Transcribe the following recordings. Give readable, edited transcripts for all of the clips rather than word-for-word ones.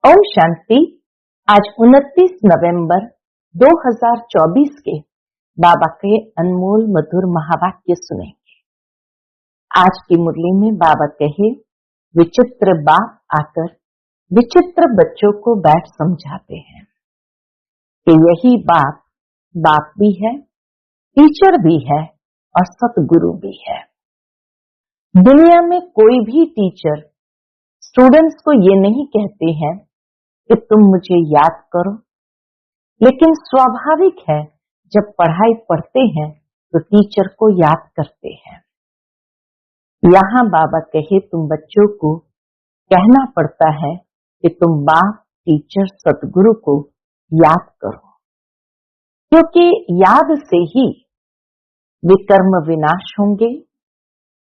ओम शांति। आज 29 नवंबर 2024 के बाबा के अनमोल मधुर महावाक्य सुनेंगे। आज की मुरली में बाबा कहे, विचित्र बाप आकर विचित्र बच्चों को बैठ समझाते हैं कि यही बाप बाप भी है, टीचर भी है और सतगुरु भी है। दुनिया में कोई भी टीचर स्टूडेंट्स को ये नहीं कहते हैं कि तुम मुझे याद करो, लेकिन स्वाभाविक है जब पढ़ाई पढ़ते हैं तो टीचर को याद करते हैं। यहाँ बाबा कहे तुम बच्चों को कहना पड़ता है कि तुम बाप, टीचर, सतगुरु को याद करो, क्योंकि याद से ही विकर्म विनाश होंगे,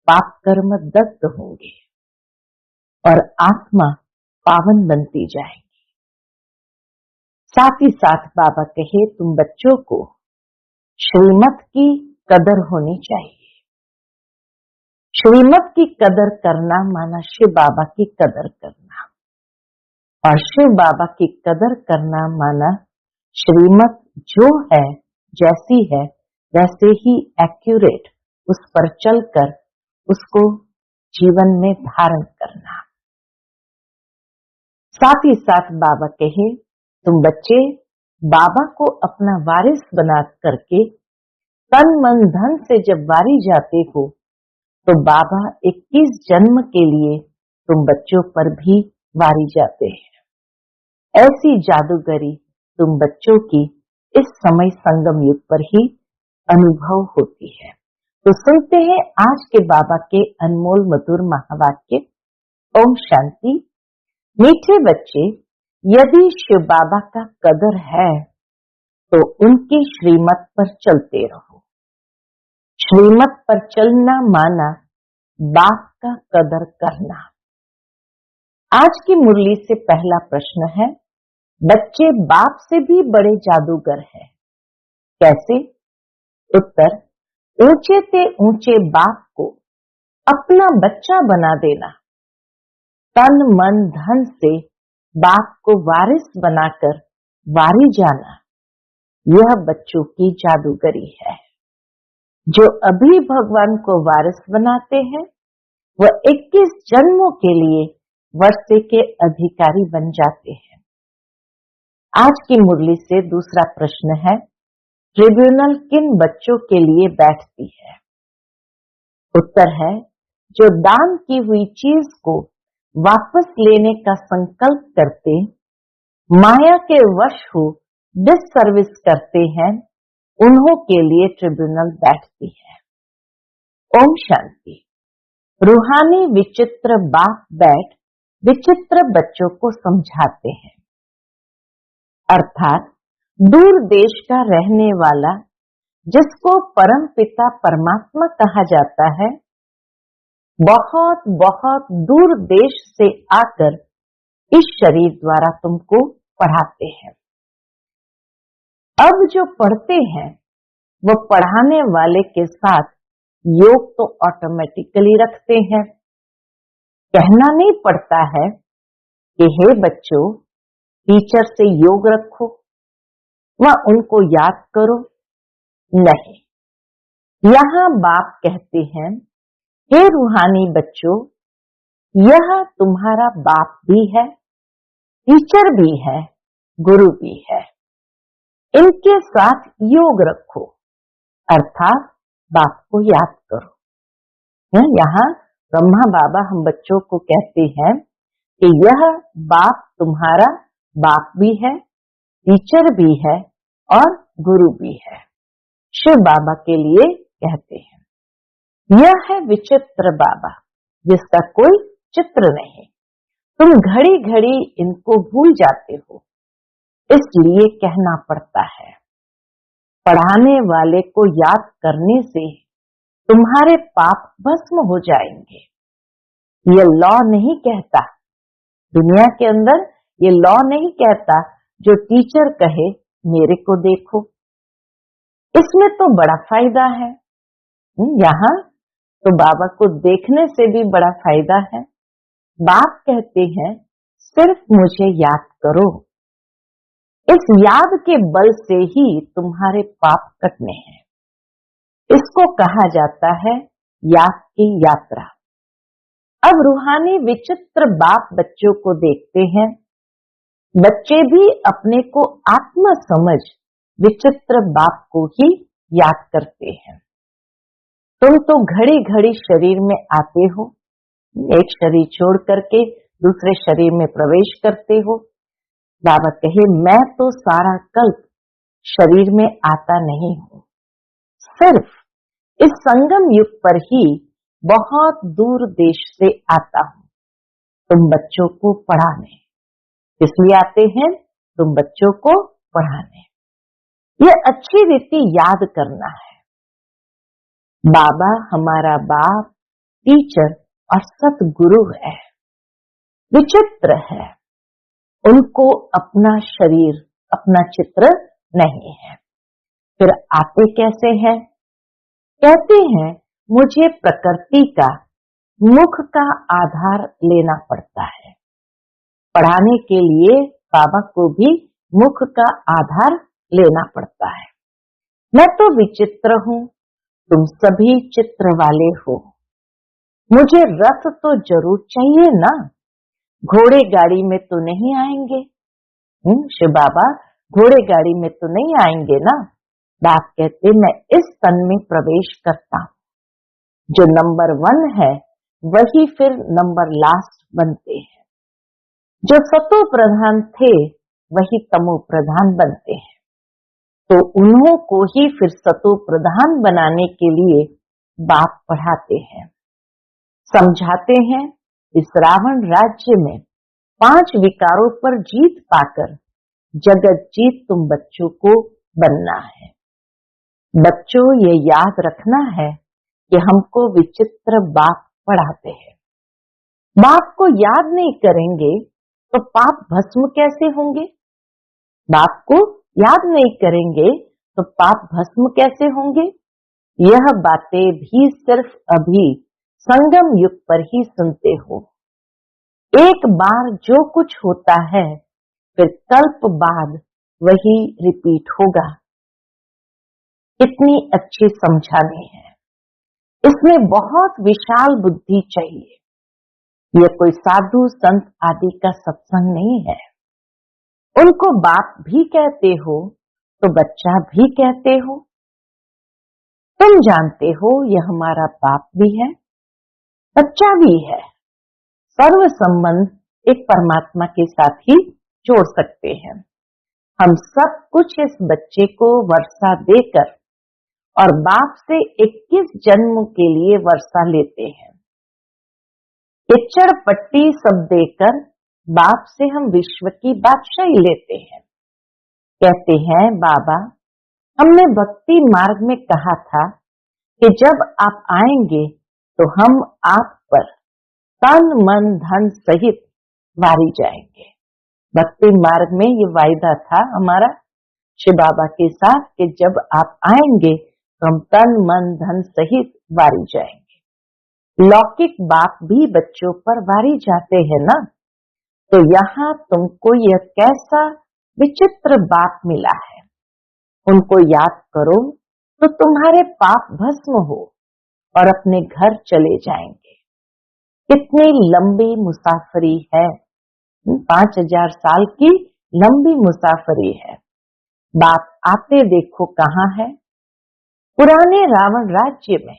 पाप कर्म दग्ध होंगे और आत्मा पावन बनती जाएगी। साथ ही साथ बाबा कहे तुम बच्चों को श्रीमत की कदर होनी चाहिए। श्रीमत की कदर करना माना शिव बाबा की कदर करना, और शिव बाबा की कदर करना माना श्रीमत जो है, जैसी है वैसे ही एक्यूरेट उस पर चलकर उसको जीवन में धारण करना। साथ ही साथ बाबा कहे तुम बच्चे बाबा को अपना वारिस बना करके तन मन धन से जब वारी जाते हो तो बाबा 21 जन्म के लिए तुम बच्चों पर भी वारी जाते हैं। ऐसी जादूगरी तुम बच्चों की इस समय संगम युग पर ही अनुभव होती है। तो सुनते हैं आज के बाबा के अनमोल मधुर महावाक्य। ओम शांति। मीठे बच्चे, यदि शिव बाबा का कदर है तो उनकी श्रीमत पर चलते रहो। श्रीमत पर चलना माना बाप का कदर करना। आज की मुरली से पहला प्रश्न है, बच्चे बाप से भी बड़े जादूगर हैं, कैसे? उत्तर, ऊंचे से ऊंचे बाप को अपना बच्चा बना देना, तन मन धन से बाप को वारिस बनाकर वारी जाना, यह बच्चों की जादूगरी है। जो अभी भगवान को वारिस बनाते हैं वह 21 जन्मों के लिए वर्षे के अधिकारी बन जाते हैं। आज की मुरली से दूसरा प्रश्न है, ट्रिब्यूनल किन बच्चों के लिए बैठती है? उत्तर है, जो दान की हुई चीज को वापस लेने का संकल्प करते, माया के वश हो डिससर्विस करते हैं, उन्हों के लिए ट्रिब्यूनल बैठती है। ओम शांति। रूहानी विचित्र बाप बैठ विचित्र बच्चों को समझाते हैं, अर्थात दूर देश का रहने वाला जिसको परम पिता परमात्मा कहा जाता है, बहुत बहुत दूर देश से आकर इस शरीर द्वारा तुमको पढ़ाते हैं। अब जो पढ़ते हैं वो पढ़ाने वाले के साथ योग तो ऑटोमेटिकली रखते हैं। कहना नहीं पड़ता है कि हे बच्चों टीचर से योग रखो व उनको याद करो, नहीं। यहाँ बाप कहते हैं, हे रूहानी बच्चों, यह तुम्हारा बाप भी है, टीचर भी है, गुरु भी है। इनके साथ योग रखो, अर्थात बाप को याद करो। यहाँ ब्रह्मा बाबा हम बच्चों को कहते हैं कि यह बाप तुम्हारा बाप भी है, टीचर भी है और गुरु भी है। शिव बाबा के लिए कहते हैं। यह है विचित्र बाबा जिसका कोई चित्र नहीं। तुम घड़ी घड़ी इनको भूल जाते हो, इसलिए कहना पड़ता है। पढ़ाने वाले को याद करने से तुम्हारे पाप भस्म हो जाएंगे। ये लॉ नहीं कहता, दुनिया के अंदर ये लॉ नहीं कहता जो टीचर कहे मेरे को देखो, इसमें तो बड़ा फायदा है। यहाँ तो बाबा को देखने से भी बड़ा फायदा है। बाप कहते हैं सिर्फ मुझे याद करो। इस याद के बल से ही तुम्हारे पाप कटने हैं। इसको कहा जाता है याद की यात्रा। अब रूहानी विचित्र बाप बच्चों को देखते हैं। बच्चे भी अपने को आत्मा समझ विचित्र बाप को ही याद करते हैं। तुम तो घड़ी घड़ी शरीर में आते हो, एक शरीर छोड़ करके दूसरे शरीर में प्रवेश करते हो। बाबा कहे मैं तो सारा कल्प शरीर में आता नहीं हूं, सिर्फ इस संगम युग पर ही बहुत दूर देश से आता हूं तुम बच्चों को पढ़ाने। इसलिए आते हैं तुम बच्चों को पढ़ाने। यह अच्छी रीति याद करना है। बाबा हमारा बाप, टीचर और सतगुरु है, विचित्र है। उनको अपना शरीर, अपना चित्र नहीं है। फिर आते कैसे हैं? कहते हैं मुझे प्रकृति का, मुख का आधार लेना पड़ता है। पढ़ाने के लिए बाबा को भी मुख का आधार लेना पड़ता है। मैं तो विचित्र हूं, तुम सभी चित्र वाले हो। मुझे रथ तो जरूर चाहिए ना, घोड़े गाड़ी में तो नहीं आएंगे। शिव बाबा घोड़े गाड़ी में तो नहीं आएंगे ना। बाप कहते मैं इस तन में प्रवेश करता हूं। जो नंबर 1 है वही फिर नंबर लास्ट बनते हैं। जो सतो प्रधान थे वही तमो प्रधान बनते हैं। तो उन्हों को ही फिर सतो प्रधान बनाने के लिए बाप पढ़ाते हैं, समझाते हैं। इस रावण राज्य में 5 विकारों पर जीत पाकर जगत जीत तुम बच्चों को बनना है। बच्चों ये याद रखना है कि हमको विचित्र बाप पढ़ाते हैं। बाप को याद नहीं करेंगे तो पाप भस्म कैसे होंगे? बाप को याद नहीं करेंगे तो पाप भस्म कैसे होंगे? यह बातें भी सिर्फ अभी संगम युग पर ही सुनते हो। एक बार जो कुछ होता है फिर कल्प बाद वही रिपीट होगा। इतनी अच्छी समझाने हैं। इसमें बहुत विशाल बुद्धि चाहिए। यह कोई साधु संत आदि का सत्संग नहीं है। उनको बाप भी कहते हो तो बच्चा भी कहते हो। तुम जानते हो यह हमारा बाप भी है, बच्चा भी है। सर्व संबंध एक परमात्मा के साथ ही जोड़ सकते हैं। हम सब कुछ इस बच्चे को वर्षा देकर और बाप से 21 जन्म के लिए वर्षा लेते हैं। इच्चड़ पट्टी सब देकर बाप से हम विश्व की बादशाही लेते हैं। कहते हैं बाबा हमने भक्ति मार्ग में कहा था कि जब आप आएंगे तो हम आप पर तन मन धन सहित वारी जाएंगे। भक्ति मार्ग में ये वायदा था हमारा शिव बाबा के साथ कि जब आप आएंगे तो हम तन मन धन सहित वारी जाएंगे। लौकिक बाप भी बच्चों पर वारी जाते हैं ना। तो यहाँ तुमको यह कैसा विचित्र बाप मिला है, उनको याद करो तो तुम्हारे पाप भस्म हो और अपने घर चले जाएंगे। कितनी लंबी मुसाफरी है, 5000 साल की लंबी मुसाफरी है। बाप आते देखो कहाँ है, पुराने रावण राज्य में।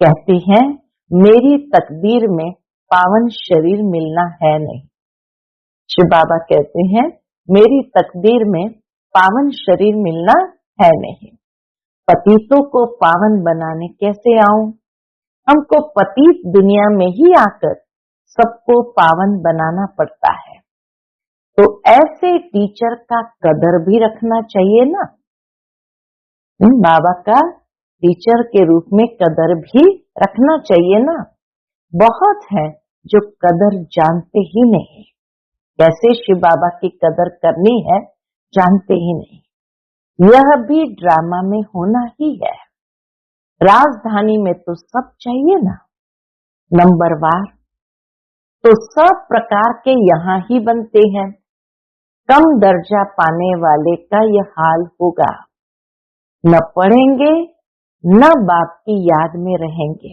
कहते हैं मेरी तकदीर में पावन शरीर मिलना है नहीं। शिव बाबा कहते हैं मेरी तकदीर में पावन शरीर मिलना है नहीं। पतितों को पावन बनाने कैसे आऊं? हमको पतित दुनिया में ही आकर सबको पावन बनाना पड़ता है। तो ऐसे टीचर का कदर भी रखना चाहिए ना। बाबा का टीचर के रूप में कदर भी रखना चाहिए ना। बहुत है जो कदर जानते ही नहीं, कैसे शिव बाबा की कदर करनी है जानते ही नहीं। यह भी ड्रामा में होना ही है। राजधानी में तो सब चाहिए ना, नंबरवार। तो सब प्रकार के यहाँ ही बनते हैं। कम दर्जा पाने वाले का यह हाल होगा। न पढ़ेंगे न बाप की याद में रहेंगे।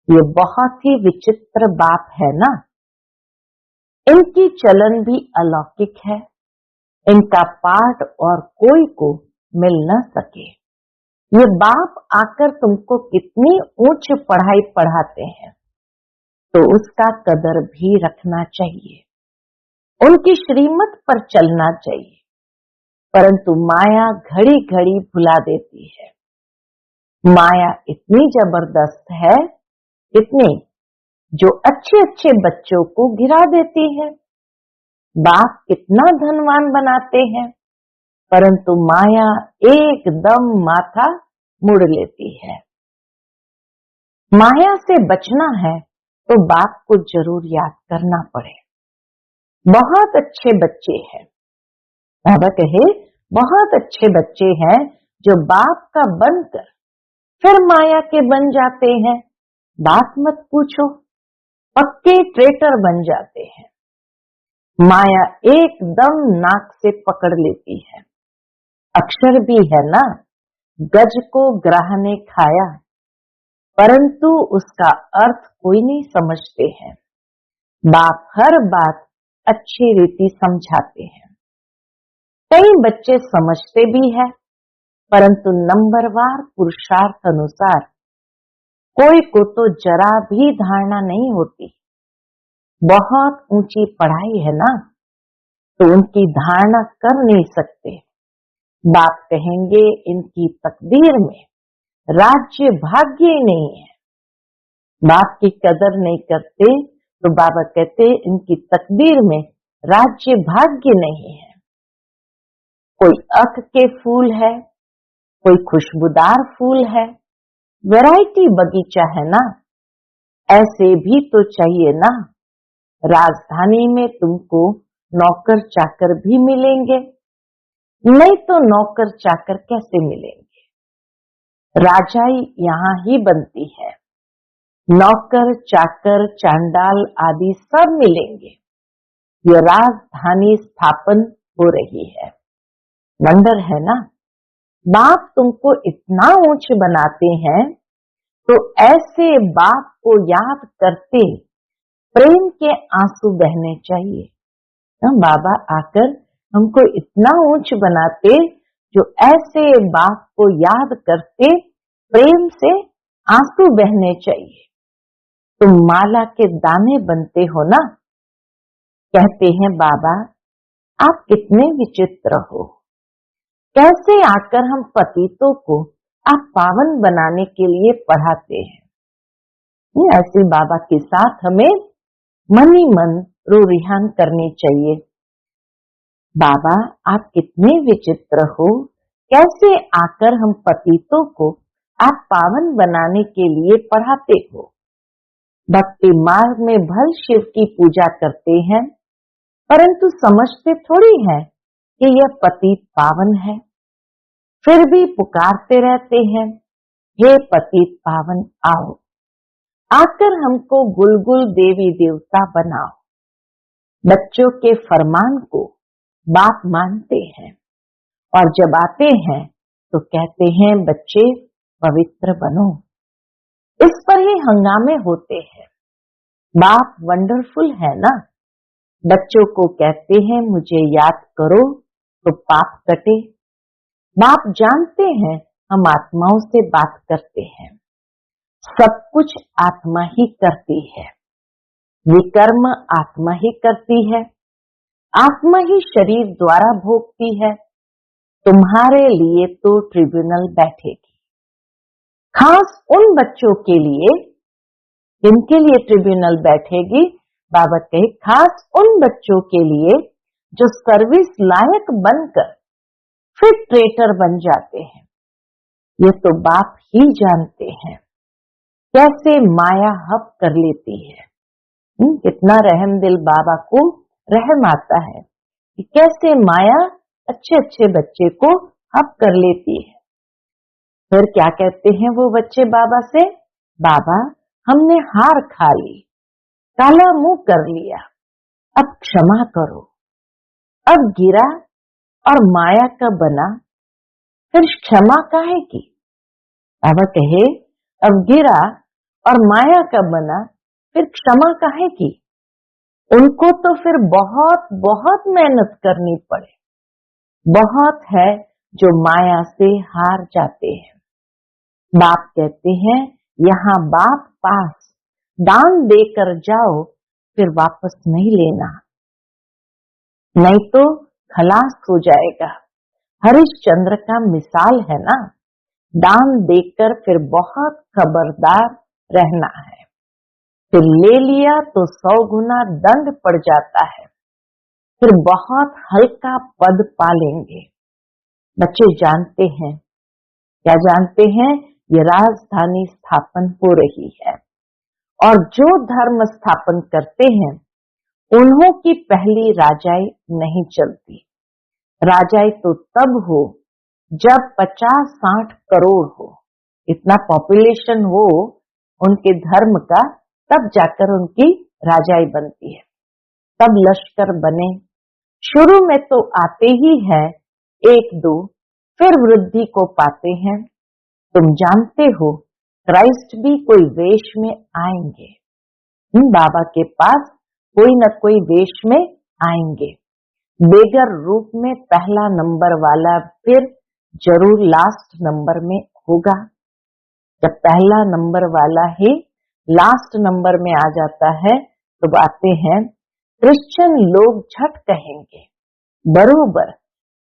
ये बहुत ही विचित्र बाप है ना। इनकी चलन भी अलौकिक है। इनका पाठ और कोई को मिल न सके। ये बाप आकर तुमको कितनी ऊंच पढ़ाई पढ़ाते हैं, तो उसका कदर भी रखना चाहिए। उनकी श्रीमत पर चलना चाहिए। परंतु माया घड़ी घड़ी भुला देती है। माया इतनी जबरदस्त है, इतनी, जो अच्छे अच्छे बच्चों को गिरा देती है। बाप कितना धनवान बनाते हैं, परंतु माया एकदम माथा मुड़ लेती है। माया से बचना है तो बाप को जरूर याद करना पड़े। बहुत अच्छे बच्चे हैं, बाबा कहे बहुत अच्छे बच्चे हैं जो बाप का बनकर फिर माया के बन जाते हैं। बात मत पूछो, पक्के ट्रेटर बन जाते हैं। माया एकदम नाक से पकड़ लेती है। अक्षर भी है ना, गज को ग्राह ने खाया, परंतु उसका अर्थ कोई नहीं समझते हैं। बाप हर बात अच्छी रीति समझाते हैं। कई बच्चे समझते भी है, परंतु नंबरवार पुरुषार्थ अनुसार कोई को तो जरा भी धारणा नहीं होती। बहुत ऊंची पढ़ाई है ना, तो उनकी धारणा कर नहीं सकते। बाप कहेंगे इनकी तकदीर में राज्य भाग्य ही नहीं है। बाप की कदर नहीं करते तो बाबा कहते इनकी तकदीर में राज्य भाग्य नहीं है। कोई अख के फूल है, कोई खुशबूदार फूल है, वैरायटी बगीचा है ना। ऐसे भी तो चाहिए ना। राजधानी में तुमको नौकर चाकर भी मिलेंगे, नहीं तो नौकर चाकर कैसे मिलेंगे। राजाई यहाँ ही बनती है, नौकर चाकर चांडाल आदि सब मिलेंगे। ये राजधानी स्थापन हो रही है। वंडर है ना। बाप तुमको इतना ऊंच बनाते हैं, तो ऐसे बाप को याद करते प्रेम के आंसू बहने चाहिए। बाबा आकर हमको इतना ऊंच बनाते, जो ऐसे बाप को याद करते प्रेम से आंसू बहने चाहिए। तुम माला के दाने बनते हो ना। कहते हैं बाबा आप कितने विचित्र हो, कैसे आकर हम पतितों को आप पावन बनाने के लिए पढ़ाते हैं। ऐसे बाबा के साथ हमें मन ही मन रूरिहान करनी चाहिए। बाबा आप कितने विचित्र हो, कैसे आकर हम पतितों को आप पावन बनाने के लिए पढ़ाते हो। भक्ति मार्ग में भल शिव की पूजा करते हैं, परंतु समझते थोड़ी है कि यह पतित पावन है। फिर भी पुकारते रहते हैं, हे पतित पावन आओ, आकर हमको गुलगुल देवी देवता बनाओ। बच्चों के फरमान को बाप मानते हैं, और जब आते हैं तो कहते हैं बच्चे पवित्र बनो। इस पर ही हंगामे होते हैं। बाप वंडरफुल है ना। बच्चों को कहते हैं मुझे याद करो तो पाप कटे। बाप जानते हैं हम आत्माओं से बात करते हैं। सब कुछ आत्मा ही करती है, विकर्म आत्मा ही करती है, आत्मा ही शरीर द्वारा भोगती है। तुम्हारे लिए तो ट्रिब्यूनल बैठेगी, खास उन बच्चों के लिए। जिनके लिए ट्रिब्यूनल बैठेगी, बाबा कहे खास उन बच्चों के लिए जो सर्विस लायक बनकर फिर ट्रेटर बन जाते हैं। ये तो बाप ही जानते हैं कैसे माया हप कर लेती है। कितना रहम दिल बाबा को रहम आता है कि कैसे माया अच्छे अच्छे बच्चे को हप कर लेती है। फिर क्या कहते हैं वो बच्चे बाबा से, बाबा हमने हार खा ली, काला मुंह कर लिया, अब क्षमा करो। अब गिरा और माया का बना, फिर क्षमा काहे की? बाबा कहे, अब गिरा और माया का बना, फिर क्षमा काहे की? उनको तो फिर बहुत बहुत मेहनत करनी पड़े। बहुत है जो माया से हार जाते हैं। बाप कहते हैं, यहाँ बाप पास दान देकर जाओ, फिर वापस नहीं लेना, नहीं तो खलास हो जाएगा। हरिश्चंद्र का मिसाल है ना, दान देकर फिर बहुत खबरदार रहना है। फिर ले लिया तो 100 गुना दंड पड़ जाता है, फिर बहुत हल्का पद पालेंगे। बच्चे जानते हैं, क्या जानते हैं? ये राजधानी स्थापन हो रही है और जो धर्म स्थापन करते हैं उन्हों की पहली राजाई नहीं चलती। राजाई तो तब हो जब 50-60 करोड़ हो, इतना पॉपुलेशन हो उनके धर्म का, तब जाकर उनकी राजाई बनती है, तब लश्कर बने। शुरू में तो आते ही है 1-2, फिर वृद्धि को पाते हैं। तुम जानते हो क्राइस्ट भी कोई वेश में आएंगे, बाबा के पास कोई न कोई वेश में आएंगे। बेगर रूप में पहला नंबर वाला फिर जरूर लास्ट नंबर में होगा। जब पहला नंबर वाला ही लास्ट नंबर में आ जाता है तो आते हैं क्रिश्चियन लोग झट कहेंगे, बरोबर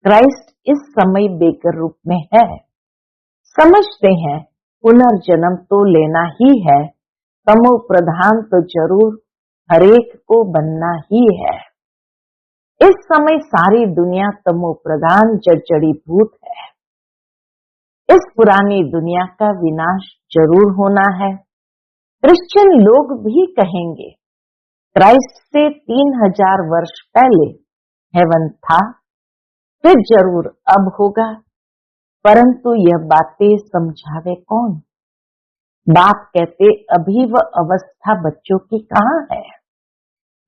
क्राइस्ट इस समय बेगर रूप में है। समझते हैं पुनर्जन्म तो लेना ही है, तमो प्रधान तो जरूर हरेक को बनना ही है। इस समय सारी दुनिया तमो प्रधान जर्जरीभूत है। इस पुरानी दुनिया का विनाश जरूर होना है। क्रिश्चियन लोग भी कहेंगे क्राइस्ट से 3000 वर्ष पहले हेवन था, फिर जरूर अब होगा, परंतु यह बातें समझावे कौन? बाप कहते अभी वह अवस्था बच्चों की कहाँ है।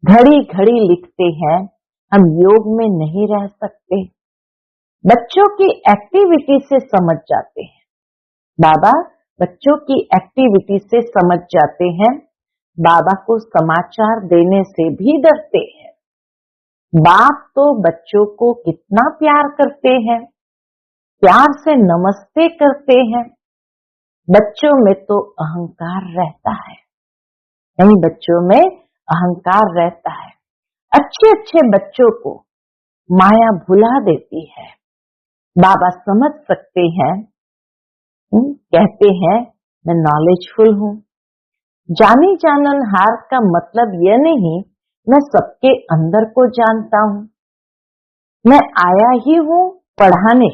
घड़ी घड़ी लिखते हैं हम योग में नहीं रह सकते। बच्चों की एक्टिविटी से समझ जाते हैं। बाबा बच्चों की एक्टिविटी से समझ जाते हैं। बाबा को समाचार देने से भी डरते हैं। बाप तो बच्चों को कितना प्यार करते हैं, प्यार से नमस्ते करते हैं। बच्चों में तो अहंकार रहता है, नहीं बच्चों में अहंकार रहता है। अच्छे अच्छे बच्चों को माया भुला देती है। बाबा समझ सकते हैं, कहते हैं मैं नॉलेजफुल हूँ। जानी जाननहार का मतलब यह नहीं मैं सबके अंदर को जानता हूँ। मैं आया ही हूँ पढ़ाने,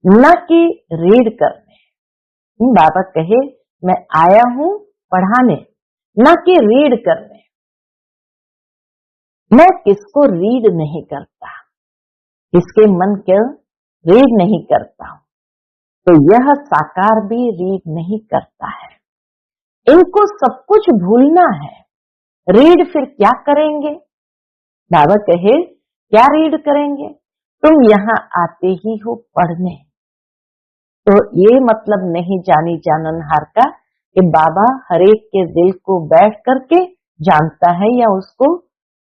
न कि रीड करने। बाबा कहे मैं आया हूँ पढ़ाने, न कि रीड करने। मैं किसको रीड नहीं करता, किसके मन के रीड नहीं करता हूँ, तो यह साकार भी रीड नहीं करता है। इनको सब कुछ भूलना है। रीड फिर क्या करेंगे? बाबा कहे क्या रीड करेंगे? तुम यहाँ आते ही हो पढ़ने। तो ये मतलब नहीं जानी जाननहार का कि बाबा हरेक के दिल को बैठ करके जानता है या उसको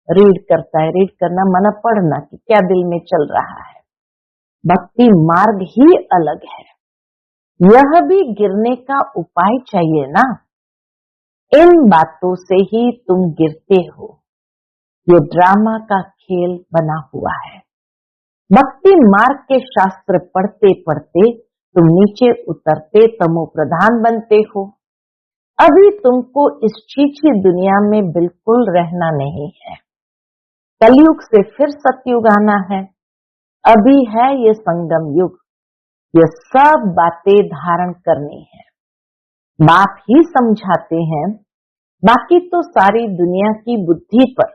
रीड करता है। रीड करना माना पढ़ना कि क्या दिल में चल रहा है। भक्ति मार्ग ही अलग है। यह भी गिरने का उपाय चाहिए ना। इन बातों से ही तुम गिरते हो। ये ड्रामा का खेल बना हुआ है। भक्ति मार्ग के शास्त्र पढ़ते पढ़ते तुम नीचे उतरते तमो प्रधान बनते हो। अभी तुमको इस चीची दुनिया में बिल्कुल रहना नहीं है। कलयुग से फिर सतयुग आना है। अभी है ये संगम युग। ये सब बातें धारण करनी है। बाप ही समझाते हैं। बाकी तो सारी दुनिया की बुद्धि पर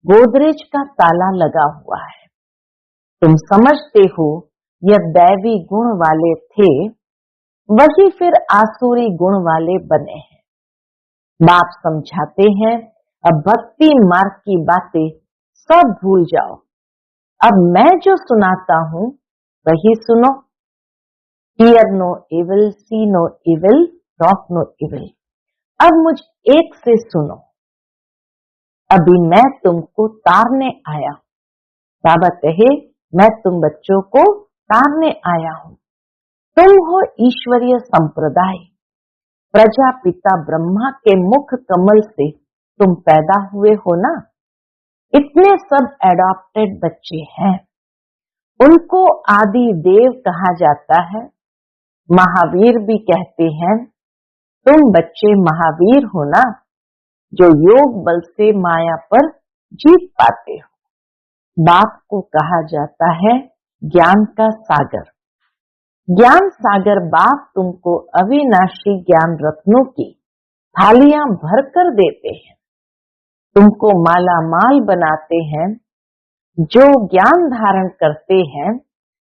गोदरेज का ताला लगा हुआ है। तुम समझते हो यह दैवी गुण वाले थे, वही फिर आसुरी गुण वाले बने हैं। बाप समझाते हैं अब भक्ति मार्ग की बातें सब भूल जाओ। अब मैं जो सुनाता हूँ वही सुनो। Hear no evil, see no evil, talk no evil। अब मुझ एक से सुनो। अभी मैं तुमको तारने आया। बाबा कहे मैं तुम बच्चों को तारने आया हूँ। तुम हो ईश्वरीय संप्रदाय। प्रजापिता ब्रह्मा के मुख कमल से तुम पैदा हुए हो ना। इतने सब एडॉप्टेड बच्चे हैं। उनको आदि देव कहा जाता है। महावीर भी कहते हैं तुम बच्चे महावीर हो ना, जो योग बल से माया पर जीत पाते हो। बाप को कहा जाता है ज्ञान का सागर। ज्ञान सागर बाप तुमको अविनाशी ज्ञान रत्नों की थालियां भरकर देते हैं। तुमको माला माल बनाते हैं। जो ज्ञान धारण करते हैं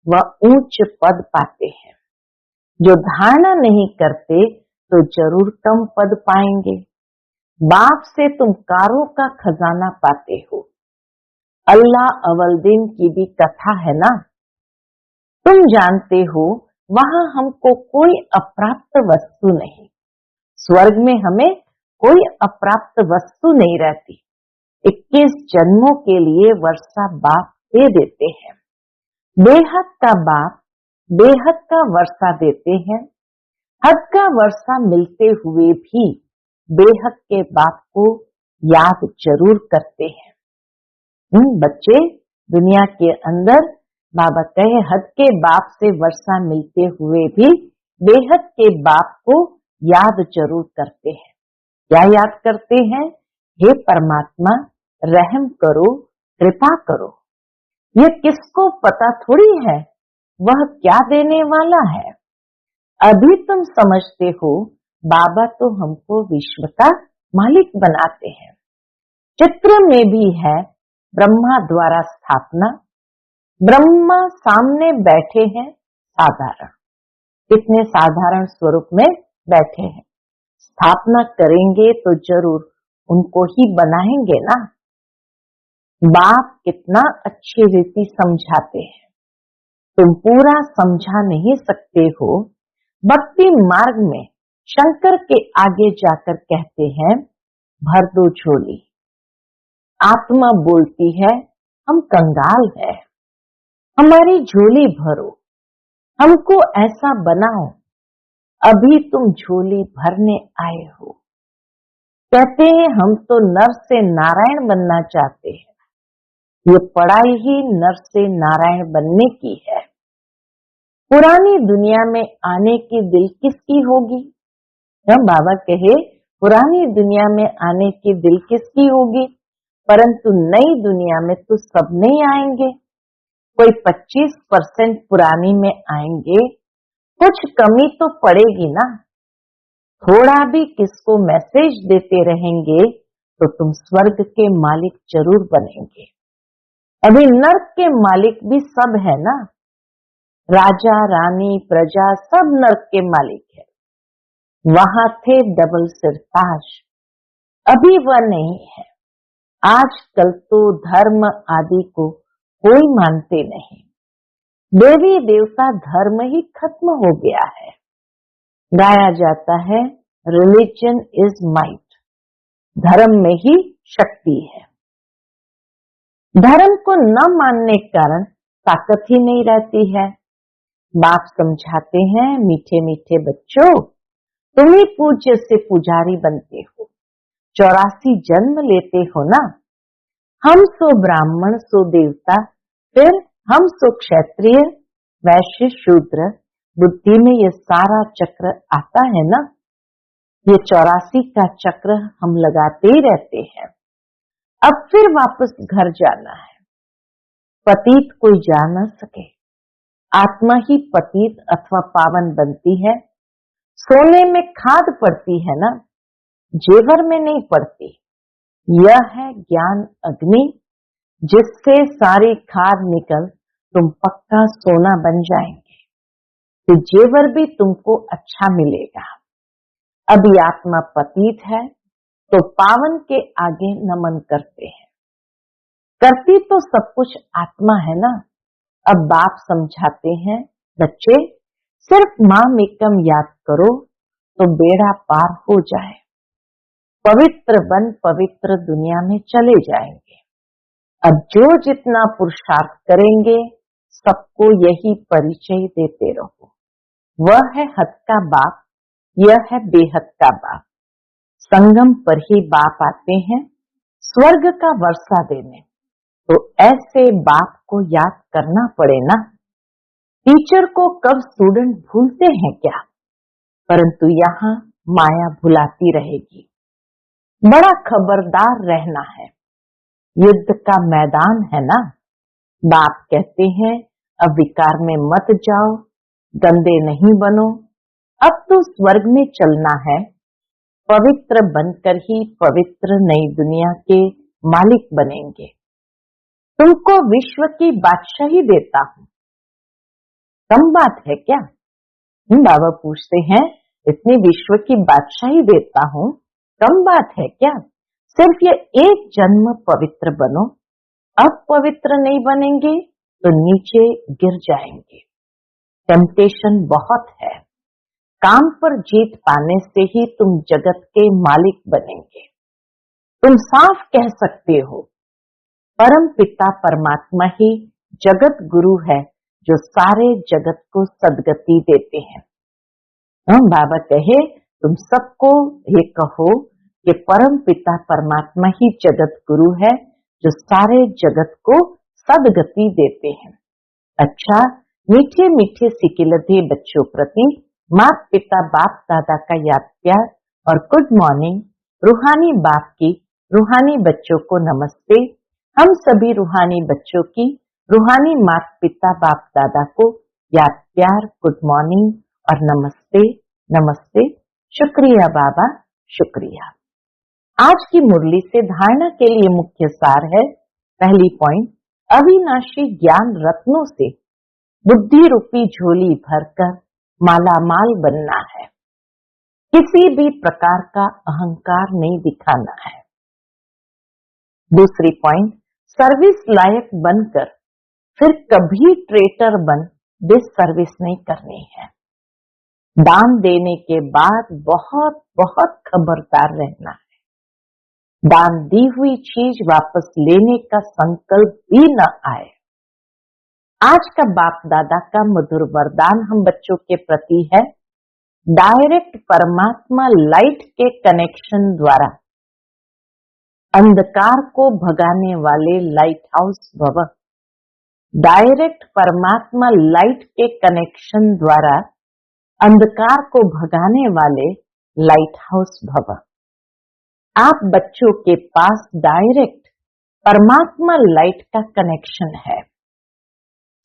वह ऊंच पद पाते हैं। जो धारणा नहीं करते तो जरूर कम पद पाएंगे। बाप से तुम कारों का खजाना पाते हो। अल्लाह अवलदीन की भी कथा है ना। तुम जानते हो वहां हमको कोई अप्राप्त वस्तु नहीं। स्वर्ग में हमें कोई अप्राप्त वस्तु नहीं रहती। 21 जन्मों के लिए वर्षा बाप दे देते हैं। बेहद का बाप बेहद का वर्षा देते हैं। हद का वर्षा मिलते हुए भी बेहद के बाप को याद जरूर करते हैं। बच्चे दुनिया के अंदर बाबा कहे हद के बाप से वर्षा मिलते हुए भी बेहद के बाप को याद जरूर करते हैं। क्या याद करते हैं? हे परमात्मा रहम करो, कृपा करो। ये किसको पता थोड़ी है वह क्या देने वाला है। अभी तुम समझते हो बाबा तो हमको विश्व का मालिक बनाते हैं। चित्र में भी है ब्रह्मा द्वारा स्थापना। ब्रह्मा सामने बैठे हैं साधारण। कितने साधारण स्वरूप में बैठे हैं। स्थापना करेंगे तो जरूर उनको ही बनाएंगे ना। बाप कितना अच्छी रीति समझाते हैं। तुम पूरा समझा नहीं सकते हो। भक्ति मार्ग में शंकर के आगे जाकर कहते हैं भर दो झोली। आत्मा बोलती है हम कंगाल है, हमारी झोली भरो, हमको ऐसा बनाओ। अभी तुम झोली भरने आए हो। कहते हैं हम तो नर से नारायण बनना चाहते हैं। ये पढ़ाई ही नर से नारायण बनने की है। पुरानी दुनिया में आने की दिल किसकी होगी? हम बाबा कहे पुरानी दुनिया में आने की दिल किसकी होगी, परंतु नई दुनिया में तो सब नहीं आएंगे। कोई 25% पुरानी में आएंगे। कुछ कमी तो पड़ेगी ना। थोड़ा भी किसको मैसेज देते रहेंगे तो तुम स्वर्ग के मालिक जरूर बनेंगे। अभी नर्क के मालिक भी सब है ना। राजा रानी प्रजा सब नर्क के मालिक है। वहां थे डबल सिरताज, अभी वह नहीं है। आजकल तो धर्म आदि को कोई मानते नहीं। देवी देवता धर्म ही खत्म हो गया है। गाया जाता है रिलीजन इज माइट। धर्म में ही शक्ति है। धर्म को न मानने के कारण ताकत ही नहीं रहती है। बाप समझाते हैं मीठे मीठे बच्चों, तुम ही पूज्य से पुजारी बनते हो। 84 जन्म लेते हो ना। हम सो ब्राह्मण सो देवता, फिर हम सो क्षत्रिय वैश्य शूद्र। बुद्धि में ये सारा चक्र आता है ना। ये 84 का चक्र हम लगाते ही रहते हैं। अब फिर वापस घर जाना है। पतित कोई जा न सके। आत्मा ही पतित अथवा पावन बनती है। सोने में खाद पड़ती है ना, जेवर में नहीं पड़ती। यह है ज्ञान अग्नि, जिससे सारी खाद निकल तुम पक्का सोना बन जाएंगे। तो जेवर भी तुमको अच्छा मिलेगा। अभी आत्मा पतित है, तो पावन के आगे नमन करते हैं। करती तो सब कुछ आत्मा है ना। अब बाप समझाते हैं, बच्चे सिर्फ माम एकम याद करो तो बेड़ा पार हो जाए, पवित्र बन पवित्र दुनिया में चले जाएंगे। अब जो जितना पुरुषार्थ करेंगे सबको यही परिचय देते रहो। वह है हद का बाप, यह है बेहद का बाप। संगम पर ही बाप आते हैं स्वर्ग का वर्षा देने, तो ऐसे बाप को याद करना पड़े ना। टीचर को कब स्टूडेंट भूलते हैं क्या, परंतु यहाँ माया भुलाती रहेगी। बड़ा खबरदार रहना है, युद्ध का मैदान है ना। बाप कहते हैं अब विकार में मत जाओ, गंदे नहीं बनो, अब तो स्वर्ग में चलना है। पवित्र बनकर ही पवित्र नई दुनिया के मालिक बनेंगे। तुमको विश्व की बादशाही देता हूँ, कम बात है क्या? बाबा पूछते हैं, इतनी विश्व की बादशाही देता हूँ, कम बात है क्या? सिर्फ ये एक जन्म पवित्र बनो। अब पवित्र नहीं बनेंगे तो नीचे गिर जाएंगे। टेम्पटेशन बहुत है, काम पर जीत पाने से ही तुम जगत के मालिक बनेंगे। तुम साफ कह सकते हो, परम पिता परमात्मा ही जगत गुरु है जो सारे जगत को सद्गति देते हैं। बाबा कहे तुम सबको ये कहो कि परम पिता परमात्मा ही जगत गुरु है जो सारे जगत को सद्गति देते हैं। अच्छा, मीठे मीठे सिकिलधे बच्चों प्रति माता पिता बाप दादा का याद प्यार और गुड मॉर्निंग। रूहानी बाप की रूहानी बच्चों को नमस्ते। हम सभी रूहानी बच्चों की रूहानी माता पिता बाप दादा को याद प्यार, गुड मॉर्निंग और नमस्ते नमस्ते। शुक्रिया बाबा, शुक्रिया। आज की मुरली से धारणा के लिए मुख्य सार है, पहली पॉइंट, अविनाशी ज्ञान रत्नों से बुद्धि रूपी झोली भरकर मालामाल बनना है। किसी भी प्रकार का अहंकार नहीं दिखाना है। दूसरी पॉइंट, सर्विस लायक बनकर फिर कभी ट्रेटर बन डिस सर्विस नहीं करनी है। दान देने के बाद बहुत बहुत खबरदार रहना है। दान दी हुई चीज वापस लेने का संकल्प भी न आए। आज का बाप दादा का मधुर वरदान हम बच्चों के प्रति है, डायरेक्ट परमात्मा लाइट के कनेक्शन द्वारा अंधकार को भगाने वाले लाइट हाउस भव। डायरेक्ट परमात्मा लाइट के कनेक्शन द्वारा अंधकार को भगाने वाले लाइट हाउस भव। आप बच्चों के पास डायरेक्ट परमात्मा लाइट का कनेक्शन है।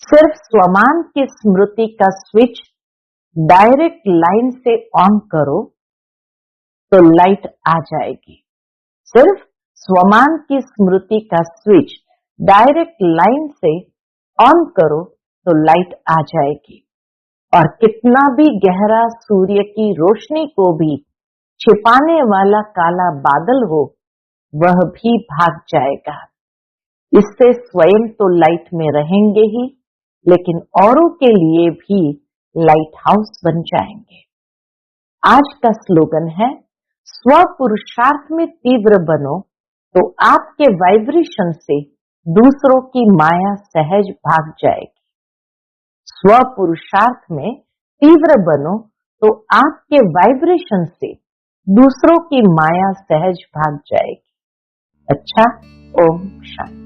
सिर्फ स्वमान की स्मृति का स्विच डायरेक्ट लाइन से ऑन करो तो लाइट आ जाएगी। सिर्फ स्वमान की स्मृति का स्विच डायरेक्ट लाइन से ऑन करो तो लाइट आ जाएगी। और कितना भी गहरा सूर्य की रोशनी को भी छिपाने वाला काला बादल हो, वह भी भाग जाएगा। इससे स्वयं तो लाइट में रहेंगे ही, लेकिन औरों के लिए भी लाइट हाउस बन जाएंगे। आज का स्लोगन है, स्व पुरुषार्थ में तीव्र बनो तो आपके वाइब्रेशन से दूसरों की माया सहज भाग जाएगी। स्व पुरुषार्थ में तीव्र बनो तो आपके वाइब्रेशन से दूसरों की माया सहज भाग जाएगी। अच्छा, ओम शांति।